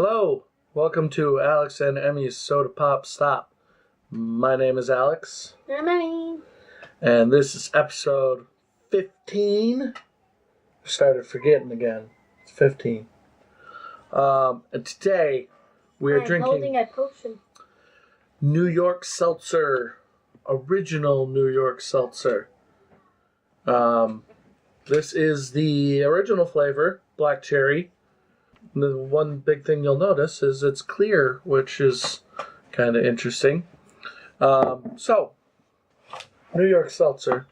Hello, welcome to Alex and Emmy's Soda Pop Stop. My name is Alex. I'm Emmy. And this is episode 15. I started forgetting again. It's 15. And today we're drinking holding a potion. New York Seltzer. Original New York Seltzer. This is the original flavor, black cherry. The one big thing you'll notice is it's clear, which is kind of interesting. So, New York Seltzer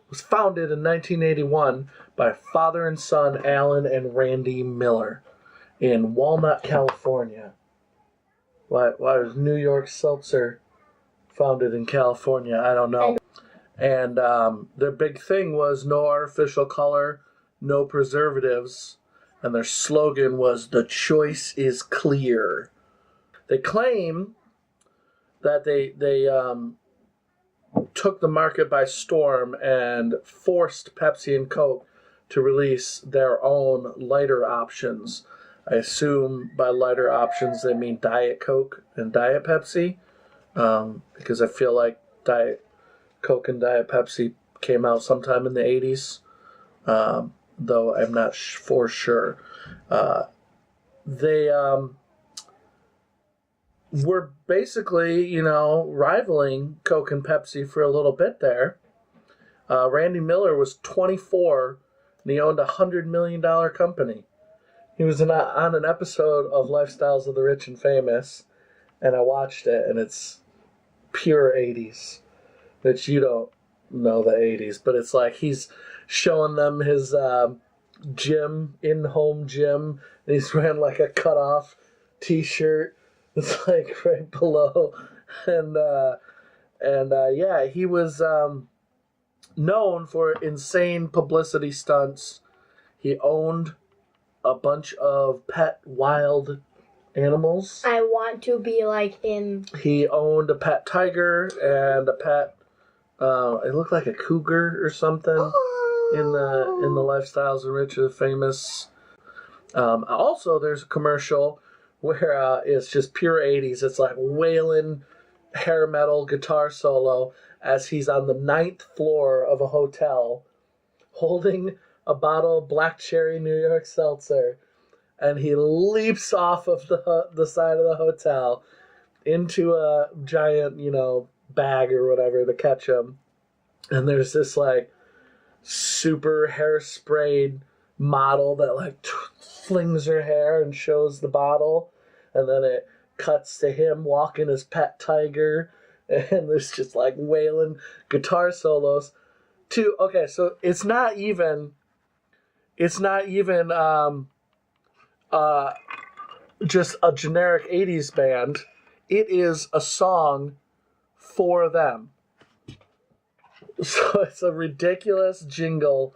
was founded in 1981 by father and son Alan and Randy Miller in Walnut, California. Why was New York Seltzer founded in California? I don't know. And their big thing was no artificial color, no preservatives. And their slogan was, "The choice is clear." They claim that they took the market by storm and forced Pepsi and Coke to release their own lighter options. I assume by lighter options they mean Diet Coke and Diet Pepsi, because I feel like Diet Coke and Diet Pepsi came out sometime in the 80s. Though I'm not for sure. They were basically, rivaling Coke and Pepsi for a little bit there. Randy Miller was 24, and he owned a $100 million company. He was on an episode of Lifestyles of the Rich and Famous, and I watched it, and it's pure 80s, which you don't know the 80s, but it's like he's showing them his in-home gym, and he's wearing like a cut-off t-shirt. It's like right below, and he was known for insane publicity stunts. He owned a bunch of pet wild animals. I want to be like him. He owned a pet tiger and a pet. It looked like a cougar or something. In the Lifestyles of Rich and Famous. Also, there's a commercial where it's just pure 80s. It's like wailing hair metal guitar solo as he's on the 9th floor of a hotel holding a bottle of black cherry New York Seltzer, and he leaps off of the side of the hotel into a giant, bag or whatever to catch him. And there's this like super hairsprayed model that flings her hair and shows the bottle, and then it cuts to him walking his pet tiger, and there's just wailing guitar solos so it's not even just a generic 80s band. It is a song for them. So it's a ridiculous jingle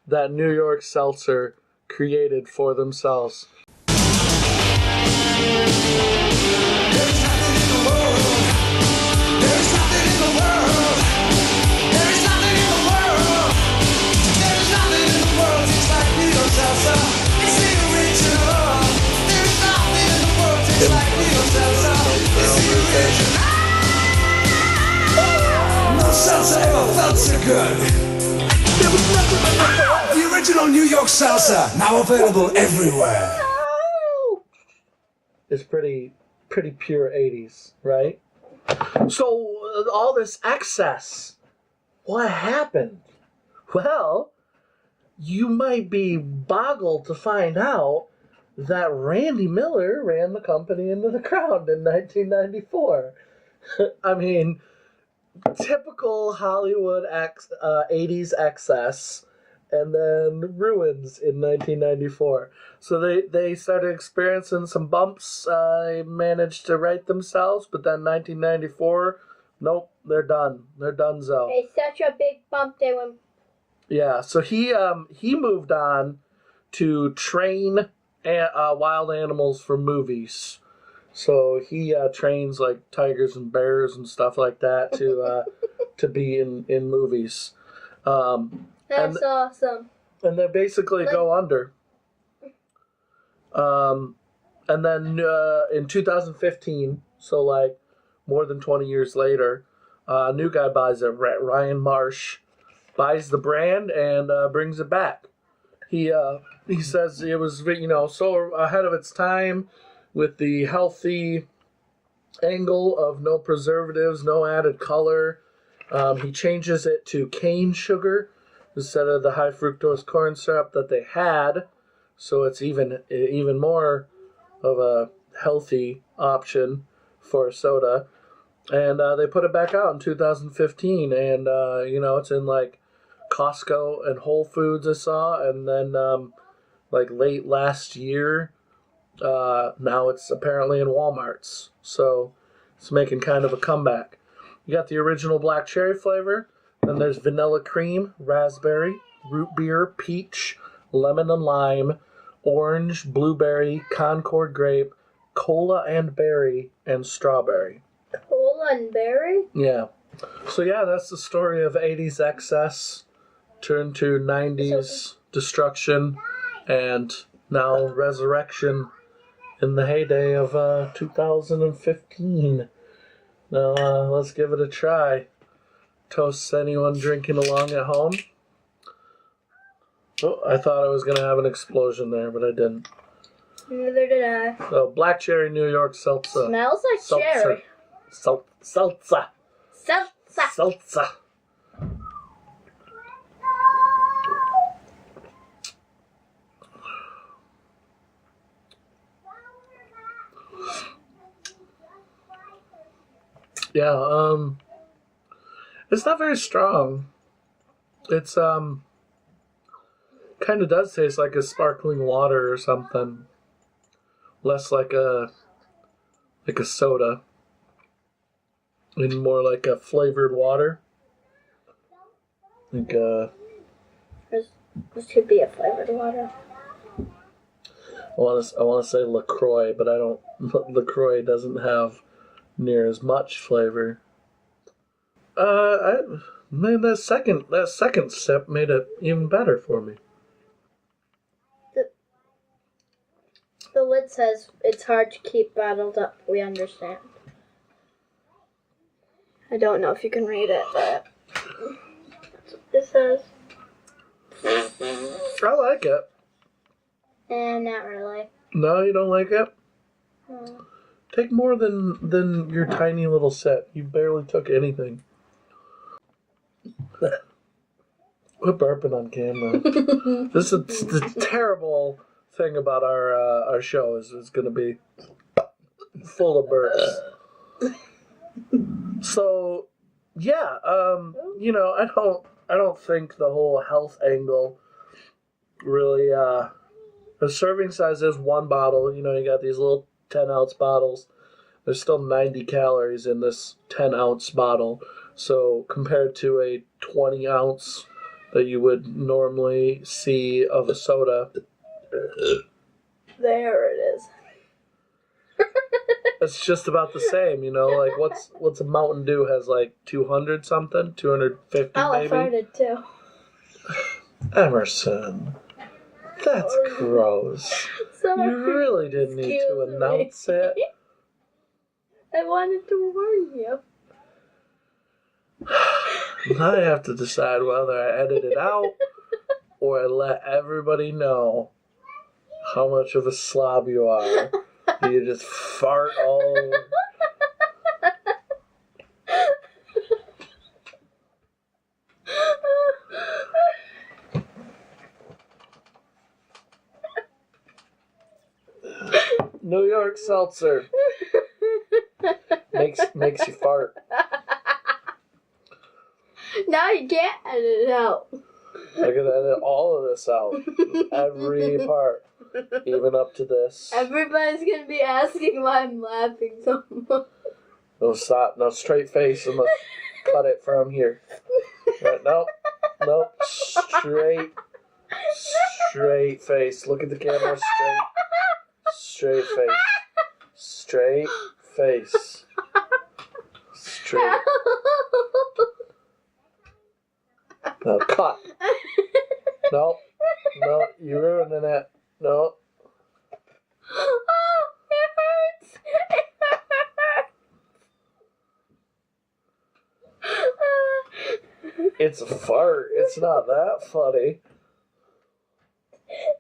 that New York Seltzer created for themselves. There's nothing in the world. There's nothing in the world. There's nothing in the world. There's nothing in the world. It's like New York Seltzer. It's the original. There's nothing in the world. It's like New York Seltzer. It's the original. No seltzer ever felt so good. There was nothing like that. The original New York Seltzer, now available everywhere. It's pretty pure 80s, right? So all this excess, what happened? Well, you might be boggled to find out that Randy Miller ran the company into the ground in 1994. I mean, typical Hollywood 80s excess, and then ruins in 1994. So they started experiencing some bumps. They managed to right themselves, but then 1994, nope, they're done. They're donezo. It's such a big bump they went. Yeah, so he moved on to train wild animals for movies. So he trains like tigers and bears and stuff like that to be in movies. That's awesome. And they basically go under. And then in 2015, so like more than 20 years later, a new guy buys it. Ryan Marsh buys the brand and brings it back. He says it was so ahead of its time with the healthy angle of no preservatives, no added color. He changes it to cane sugar instead of the high fructose corn syrup that they had, so it's even more of a healthy option for soda. And they put it back out in 2015, and it's in like Costco and Whole Foods I saw, and then like late last year, now it's apparently in Walmart's. So it's making kind of a comeback. You got the original black cherry flavor, then there's vanilla cream, raspberry, root beer, peach, lemon and lime, orange, blueberry, Concord grape, cola and berry, and strawberry. Cola and berry? Yeah. So yeah, that's the story of 80s excess turned to 90s destruction and now resurrection in the heyday of 2015. Now let's give it a try. Toast anyone drinking along at home. Oh, I thought I was going to have an explosion there, but I didn't. Neither did I. So, black cherry New York Seltzer. Smells like cherry. Seltzer. Seltzer. Seltzer. Yeah, it's not very strong. It's, kind of does taste like a sparkling water or something. Less like a soda. And more like a flavored water. Like, This could be a flavored water. I want to say LaCroix, but I don't. LaCroix doesn't have near as much flavor. That second sip made it even better for me. The lid says it's hard to keep bottled up. We understand. I don't know if you can read it, but that's what this says. I like it. Not really. No, you don't like it? No. Take more than your tiny little sip. You barely took anything. Quit burping on camera. This is the terrible thing about our show is it's going to be full of burps. So, yeah, I don't think the whole health angle really. The serving size is one bottle. You got these little 10-ounce bottles. There's still 90 calories in this 10-ounce bottle. So compared to a 20-ounce that you would normally see of a soda, there it is. it's just about the same. Like what's a Mountain Dew has like 200 something, 250 Oh, maybe. I farted too. Emerson, that's gross. Sorry. You really didn't need to Excuse announce me. it. I wanted to warn you. I have to decide whether I edit it out or I let everybody know how much of a slob you are. You just fart all over. New York Seltzer makes you fart. Now you can't edit it out. I can edit all of this out. Every part. Even up to this. Everybody's gonna be asking why I'm laughing so much. No stop. No straight face. I'm gonna cut it from here. Right, nope. Straight face. Look at the camera. Straight face. Straight face. Straight. No, cut. No, you're ruining it. No. It's a fart. It's not that funny.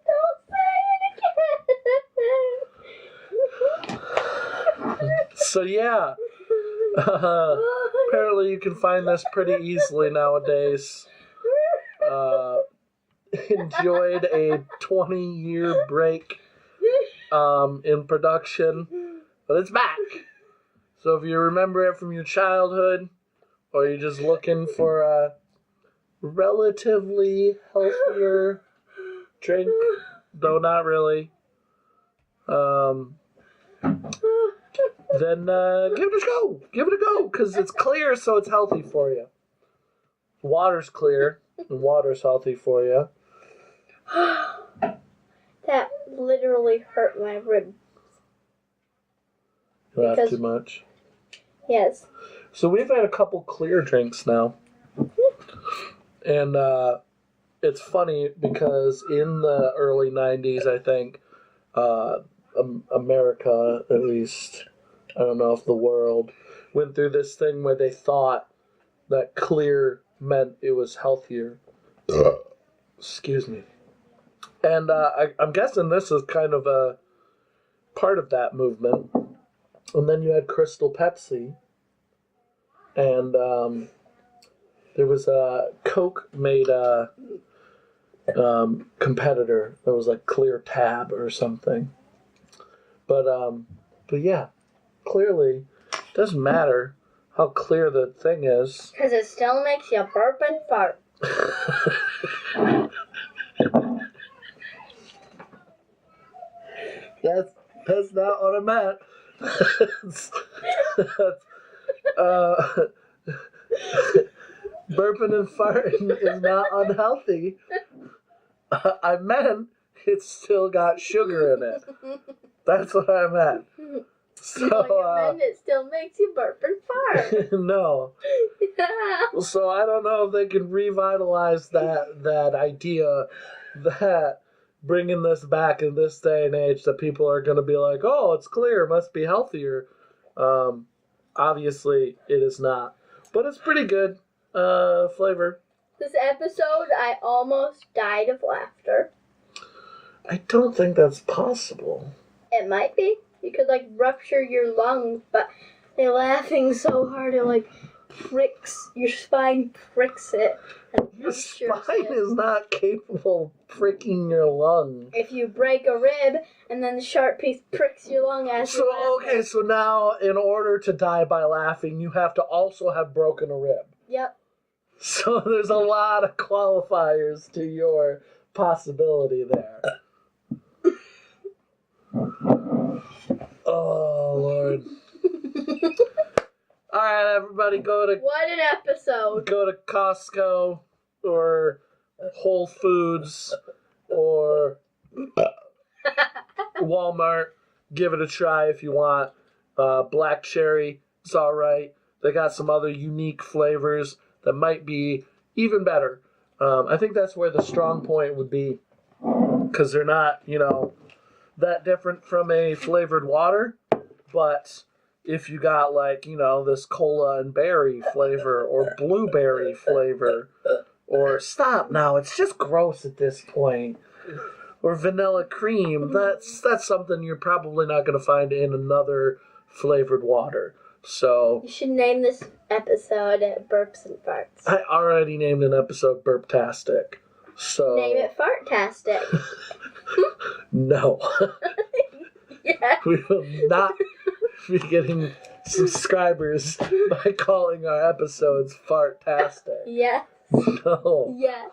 Don't say it again. So yeah, apparently you can find this pretty easily nowadays. Enjoyed a 20-year break in production, but it's back. So if you remember it from your childhood, or you're just looking for a relatively healthier drink, though not really, then give it a go. Give it a go, because it's clear, so it's healthy for you. Water's clear, and water's healthy for you. That literally hurt my ribs. You laugh Because- too much. Yes. So we've had a couple clear drinks now. And it's funny because in the early 90s, I think, America, at least, I don't know if the world, went through this thing where they thought that clear meant it was healthier. Excuse me. And I'm guessing this is kind of a part of that movement. And then you had Crystal Pepsi. And there was a Coke made a competitor that was like Clear Tab or something. But yeah, clearly it doesn't matter how clear the thing is. Because it still makes you burp and fart. That's not what I meant. Burping and farting is not unhealthy. I meant it's still got sugar in it. That's what I meant. So, it still makes you burp and fart. no. So I don't know if they can revitalize that idea that bringing this back in this day and age that people are going to be like, oh, it's clear, it must be healthier. Obviously, it is not. But it's pretty good flavor. This episode, I almost died of laughter. I don't think that's possible. It might be. You could, rupture your lungs, but they're laughing so hard it, pricks, your spine pricks it. Your spine is not capable of pricking your lung. If you break a rib, and then the sharp piece pricks your lung as you laugh. Okay, so now, in order to die by laughing, you have to also have broken a rib. Yep. So there's a lot of qualifiers to your possibility there. Oh, Lord. All right, everybody, What an episode. go to Costco or Whole Foods or Walmart. Give it a try if you want. Black cherry, it's all right. They got some other unique flavors that might be even better. I think that's where the strong point would be, because they're not, that different from a flavored water. But if you got this cola and berry flavor or blueberry flavor, or stop now, it's just gross at this point, or vanilla cream, that's something you're probably not going to find in another flavored water. So You should name this episode Burps and Farts. I already named an episode Burptastic. So Name it Fartastic. No. Yeah. We will not be getting subscribers by calling our episodes Fartastic. Yeah. No. Yeah.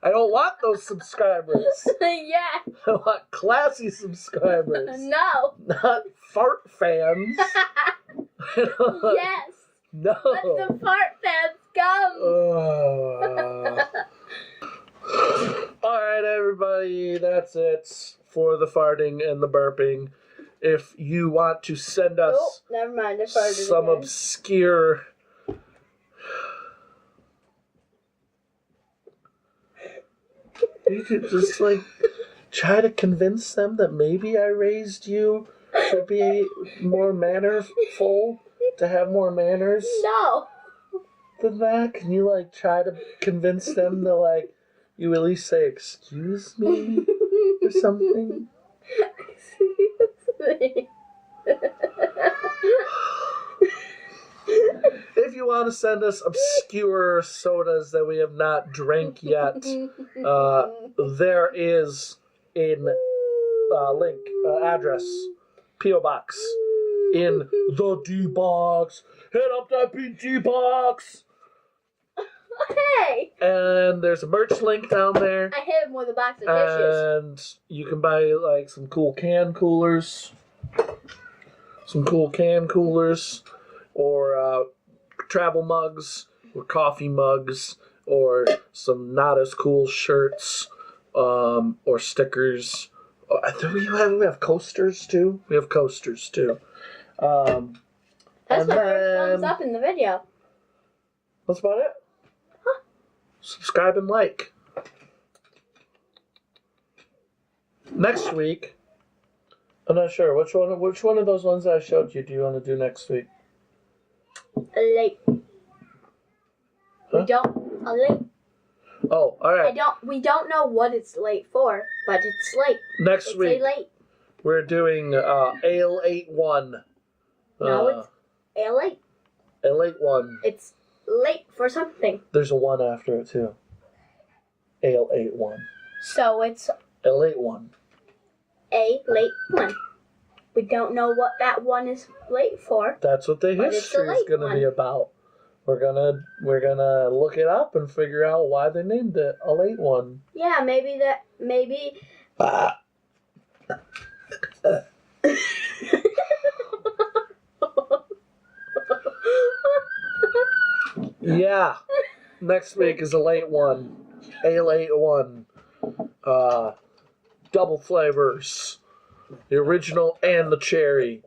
I don't want those subscribers. Yeah. I want classy subscribers. No. Not fart fans. Yes. No. Let the fart fans come. Alright, everybody, that's it for the farting and the burping. If you want to send us Oh, never mind. I farted some again. obscure... You could just, try to convince them that maybe I raised you to be more mannerful, to have more manners. No. than that? Can you, like, try to convince them to, like, you at least say, excuse me, or something? Excuse me. If you want to send us obscure sodas that we have not drank yet, there is a link, address, P.O. Box, in the D-Box. Hit up that D-Box! Hey! And there's a merch link down there. I hit him with a box of dishes. And you can buy, like, some cool can coolers. Or travel mugs, or coffee mugs, or some not as cool shirts, or stickers. We have coasters too. That's my first thumbs up in the video. That's about it. Huh. Subscribe and like. Next week, I'm not sure which one of those ones that I showed you do you want to do next week? Late. Huh? Late. Oh, all right. We don't know what it's late for, but it's late. Next week, late. we're doing Ale 8-1. No, it's Ale 8. Ale 8-1. It's late for something. There's a 1 after it too. Ale 8-1. So it's Ale 8-1. A late 1. We don't know what that 1 is late for. That's what the history is going to be about. We're gonna look it up and figure out why they named it a late one. Yeah, maybe. Yeah. Next week is a late one. A late one. Double flavors. The original and the cherry.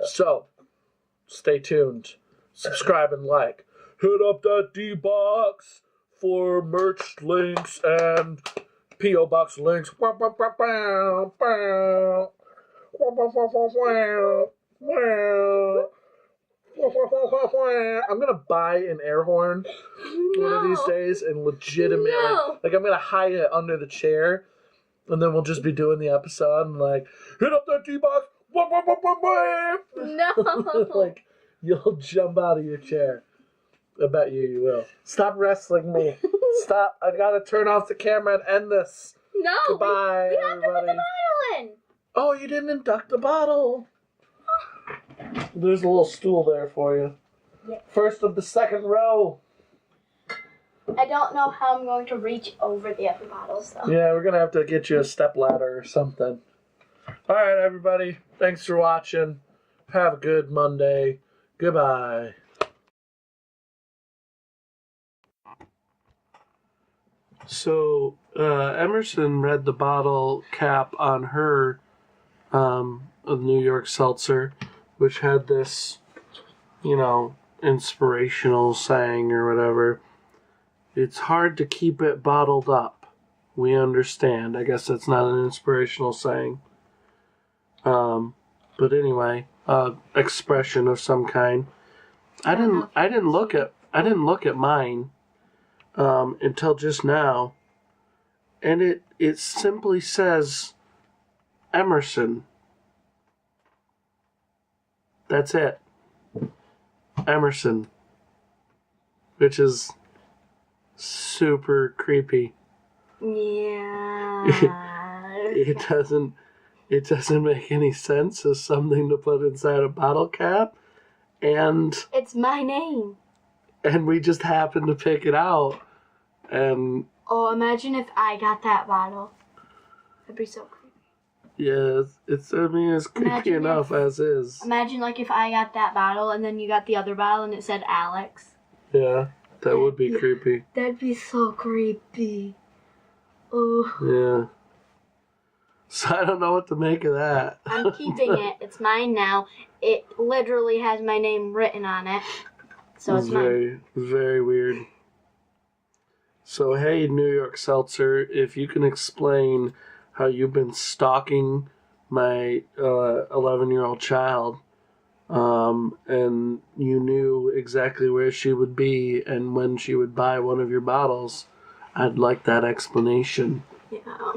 So, stay tuned. Subscribe and like. Hit up that D-Box for merch links and P.O. Box links. I'm going to buy an air horn one of these days and legitimately, like, I'm going to hide it under the chair and then we'll just be doing the episode and, like, hit up that D-Box. No. Like, you'll jump out of your chair. I bet you will. Stop wrestling me. Stop. I gotta turn off the camera and end this. No. Goodbye, we have to put the everybody. bottle in. Oh, you didn't induct the bottle. There's a little stool there for you. Yeah. First of the second row. I don't know how I'm going to reach over the other bottles, though. Yeah, we're gonna have to get you a step ladder or something. All right, everybody. Thanks for watching. Have a good Monday. Goodbye. So, Emerson read the bottle cap on her of New York Seltzer, which had this, inspirational saying or whatever. It's hard to keep it bottled up. We understand. I guess that's not an inspirational saying. But anyway, expression of some kind. I didn't look at mine until just now, and it simply says Emerson. That's it. Emerson, which is super creepy. Yeah. It doesn't make any sense as something to put inside a bottle cap, and It's my name. and we just happened to pick it out, and Oh, imagine if I got that bottle. That'd be so creepy. yeah, it's creepy Imagine enough as is. Imagine, if I got that bottle and then you got the other bottle and it said Alex. Yeah, that would be creepy. That'd be so creepy. Oh. Yeah. So I don't know what to make of that. I'm keeping it. It's mine now. It literally has my name written on it. So it's mine. Very, very weird. So, hey, New York Seltzer, if you can explain how you've been stalking my 11-year-old child and you knew exactly where she would be and when she would buy one of your bottles, I'd like that explanation. Yeah.